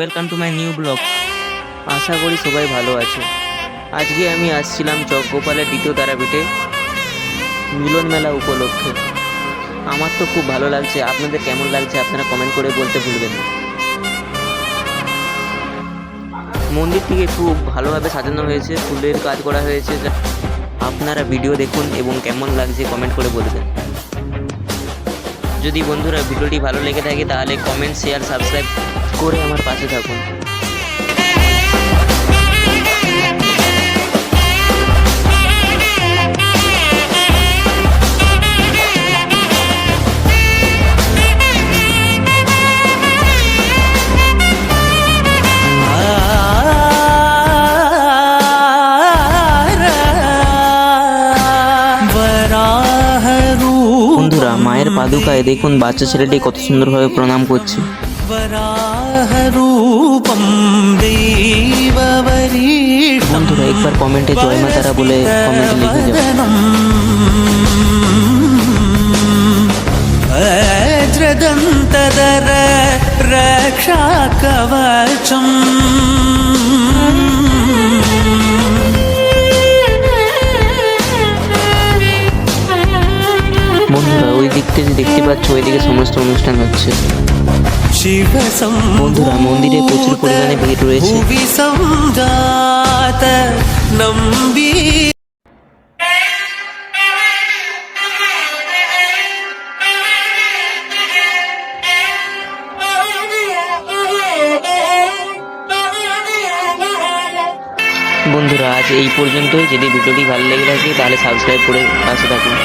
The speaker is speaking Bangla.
Welcome to my new blog. আশা করি সবাই ভালো আছে। আজকে আমি আসছিলাম চকগোপালের দ্বিতীয় তারাপীঠে মিলন মেলা উপলক্ষে। আমার তো খুব ভালো লাগছে, আপনাদের কেমন লাগছে আপনারা কমেন্ট করে বলতে ভুলবেন না। মন্দিরটিকে খুব ভালোভাবে সাজানো হয়েছে, ফুলের কাজ করা হয়েছে। আপনারা ভিডিও দেখুন এবং কেমন লাগছে কমেন্ট করে বলবেন। যদি বন্ধুরা ভিডিওটি ভালো লেগে থাকে তাহলে কমেন্ট, শেয়ার, সাবস্ক্রাইব করে আমার পাশে থাকুন। বন্ধুরা, মায়ের পাদুকায় দেখুন বাচ্চা ছেলেটি কত সুন্দরভাবে প্রণাম করছে। বন্ধুরা, একবার কমেন্টে জয় মা তারা বলে কমেন্টে লিখে যাও। वज्रदन्तधर रक्षा कवचम् বন্ধুরা, ওই দিকটা যে দেখতে পাচ্ছ ওইদিকে সমস্ত অনুষ্ঠান হচ্ছে। বন্ধুরা, মন্দিরে প্রচুর পরিমাণে ভিড় রয়েছে। বন্ধুরা, আজ এই পর্যন্তই। যদি ভিডিওটি ভালো লেগে থাকে তাহলে সাবস্ক্রাইব করে পাশে থাকুন।